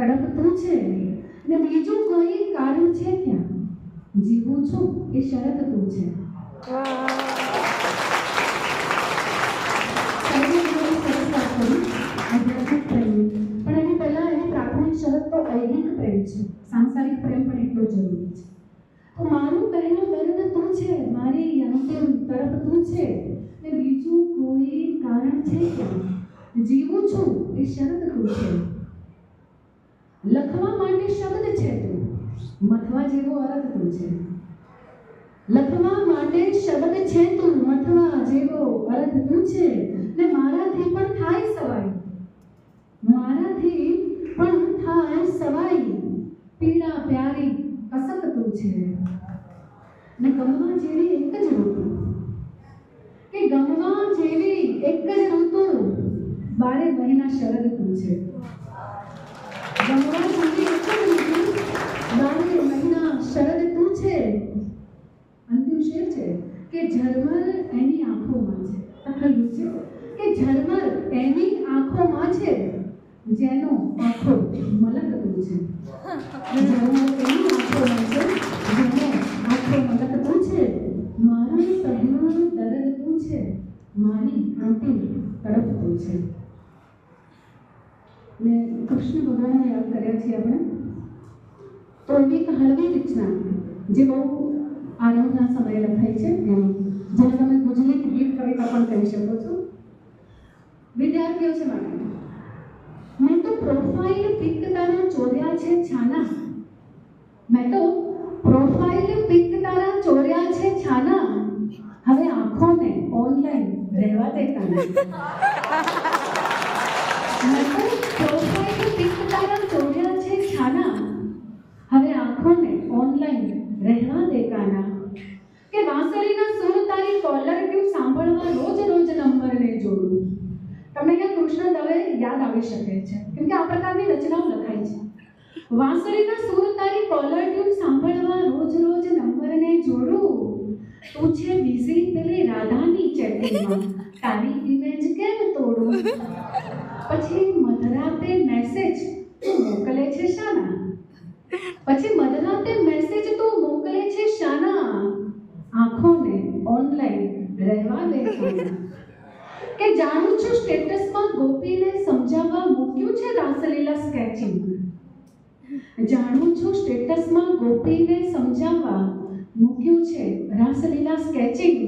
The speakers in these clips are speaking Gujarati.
તડપતું છે ને બીજું કોઈ કારણ છે ક્યાં? જીવું છું એ શરત તું છે. આધ્યાત્મિક પ્રેમ, પણ એની પહેલા એની પ્રાથમિક શરત તો ઐહિક પ્રેમ છે. સાંસારિક પ્રેમ પણ એટલો જરૂરી છે. તો મારું પહેલું દર્દ તું છે, મારી અંતિમ તરફ તું છે ને બીજું કોઈ કારણ છે ક્યાં? જીવું છું એ શરત તું છે. લખવા માટે શબ્દ છે તું, મથવા જેવો અર્થ તું છે. લખવા માટે શબ્દ છે તું, મથવા જેવો અર્થ તું છે ને મારાથી પણ થાય સવાઈ, મારાથી પણ થાય સવાઈ, પીડા પ્યારી કસક તું છે ને ગમવા જેવી એક જ ઋતુ, કે ગમવા જેવી એક જ ઋતુ, 12 મહિના શરદ તું છે. ગમવા જેવી એક જ ઋતુ, 12 મહિના શરદ તું છે. અંતિમ શેર છે કે ઝરમર એની આંખોમાં છે, લખેલું છે કે ઝરમર એની આંખોમાં છે, જેનો આંખો મલક તું છે. ઝરમર એની આંખોમાં છે, જેનો આંખો મલક તું છે. મારું પહેલું દર્દ તું છે, મારી અંતિમ તડપ તું છે. ને કૃષ્ણ ભગવાનને યાદ કર્યા છીએ આપણે, તો એની એક હળવી રચના જે બહુ આનંદના સમયે લખાઈ છે, જેને તમે ગુજલી ગીત કવિતા પણ કહી શકો છો. વિદ્યાર્થીઓ છે માટે, મેં તો પ્રોફાઇલ પિક તારા ચોર્યા છે છાના, મેં તો પ્રોફાઇલ પિક તારા ચોર્યા છે છાના, હવે આંખોને ઓનલાઈન રહેવા દે કાના. મેં તો પ્રોફાઇલ પિક તારા ચોર્યા છે છાના, હવે આંખોને ઓનલાઈન રહેવા દે કાના. કે વાંસળીના સૂર તારી કોલર ટ્યુન સાંભળવા રોજ રોજ નંબરને જોડું. તમને અહીંયા કૃષ્ણ દવે યાદ આવી શકે છે, કેમ કે આ પ્રકારની રચનાઓ લખાઈ છે. વાંસળીના સૂર તારી કોલર ટ્યુન સાંભળવા રોજ રોજ નંબરને જોડું, તું છે બિઝી પેલી રાધાની ચેટિંગમાં, તારી ઇમેજ કેમ તોડું. પછી મધરાતે મેસેજ તું મોકલે છે શાના, પછી મધરાતે મેસેજ તું મોકલે છે શાના, આંખોને ઓનલાઈન રહેવા દે કાના. કે જાણું છું સ્ટેટસમાં ગોપીને સમજાવવા મૂક્યું છે રાસલીલા સ્કેચિંગ, જાણું છું સ્ટેટસમાં ગોપીને સમજાવવા મૂક્યું છે રાસલીલા સ્કેચિંગ,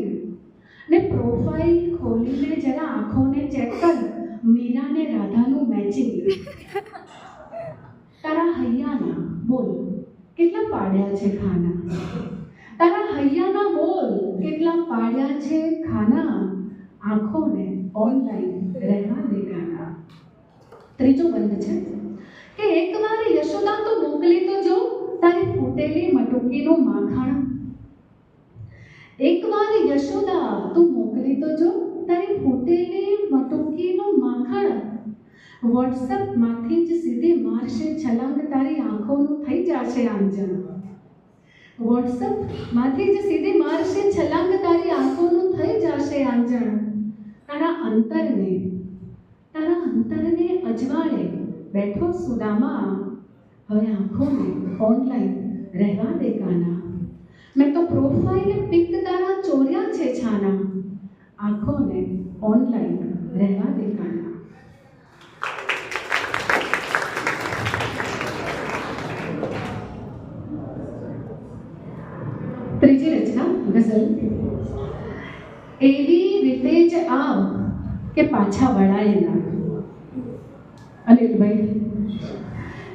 ને પ્રોફાઇલ ખોલીને જરા આંખોને ચેક કર, મીરા ને રાધાનું મેચિંગ. તારા હૈયાના બોલ કેટલા પાડ્યા છે ખાના, તારા હૈયાના બોલ કેટલા પાડ્યા છે ખાના, આંખોને ઓનલાઈન રહેવા દે કાના. ત્રીજો બંધ છે કે એકવાર યશોદા તો મોકલી તો જો તારી ફૂટેલી મટુકીનું માખણ. એકવાર યશોદા તું મોકલી તો જો તારી ફૂટેલી મટુકીનું માખણ, વોટ્સએપ માંથી જ સીધી મારશે છલાંગ તારી આંખોનું થઈ જશે આંજણ. વોટ્સએપ માંથી જ સીધી મારશે છલાંગ તારી આંખોનું થઈ જશે આંજણ. તારા અંતરને અજવાળે બેઠો સુદામા, હવે આંખોને ઓનલાઈન રહેવા દે કાના. મેં તો પ્રોફાઇલ પિક તારા ચોર્યા છે છાના, આંખોને ઓનલાઈન રહેવા દે કાના. ત્રીજી રચના ગઝલ. એવી રીતે જ આવ કે પાછા વળાય ના. અનિલભાઈ,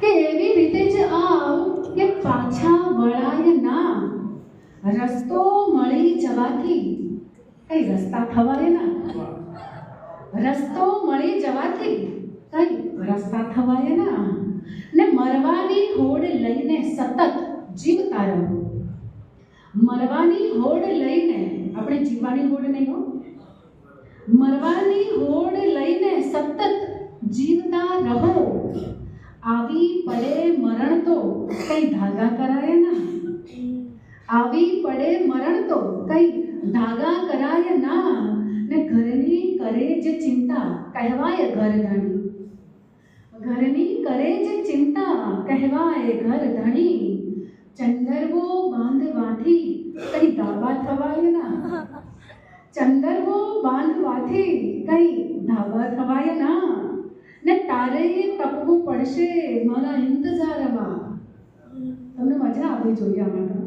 કે એવી રીતે જ આવ કે પાછા વળાય ના, રસ્તો મળી જવાથી કઈ રસ્તા થવાય ના, રસ્તો મળી જવાથી કઈ રસ્તા થવાય ના, ને મરવાની હોડ લઈને સતત જીવતા રહો. મરવાની હોડ લઈને, આપણે જીવવાની હોડ નહીં હો, મરવાની હોડ લઈને સતત જીવતા રહો. આવી પડે મરણ તો કઈ ધાગા કરાય ના, આવી પડે મરણ તો કઈ ધાગા કરાય ના, ને ઘરની કરે જે ચિંતા કહેવાય ઘરધણી. ઘરની કરે જે ચિંતા કહેવાય ઘર ધણી, ચંદરવો બાંધવાથી કઈ ધાબા થવાય ના, ચંદરવો બાંધવાથી કઈ ધાબા થવાય ના, ને તારે તપવું પડશે મારા ઇંતજારમાં. તમને મજા આવી જોઈએ આમાં તો.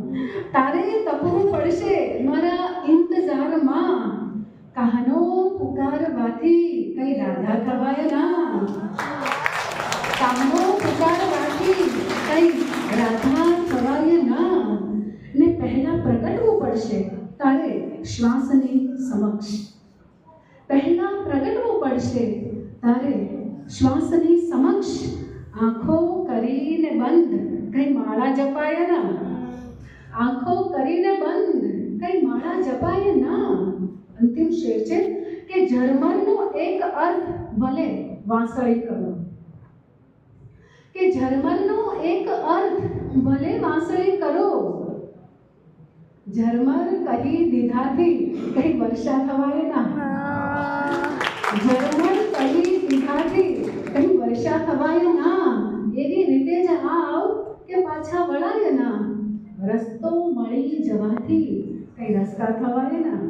તારે તપવું પડશે મારા ઇંતજારમાં, કહાનો પુકારવાથી કઈ રાધા થવાય ના, કહાનો પુકારવાથી કઈ રાધા થવાય ના, ને પહેલા પ્રગટવું પડશે તારે શ્વાસની સમક્ષ, પહેલા પ્રગટવું પડશે તારે શ્વાસની સમક્ષ. આંખો કરીને બંધ કઈ માળા જપાય ના, આંખો કરીને બંધ કઈ માળા જપાય ના. અંતિમ શેર છે કે ઝરમરનો એક અર્થ ભલે વાંસળી કરો, કે ઝરમરનો એક અર્થ ભલે વાંસળી કરો, ઝરમર કહી દીધાથી કઈ વર્ષા થવાય ના, ઝરમર કહી દીધાથી કઈ વર્ષા થવાય ના. એવી રીતે જ આવ કે પાછા વળાય ના, રસ્તો મળી જવાથી કઈ રસ્તા થવાય ના.